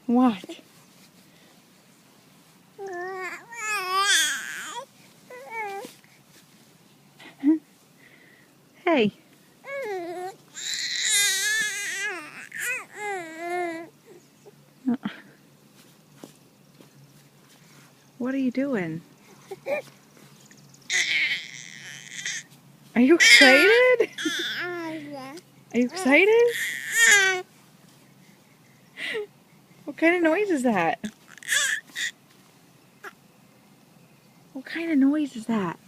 What? Hey. What are you doing? Are you excited? Are you excited? What kind of noise is that? What kind of noise is that?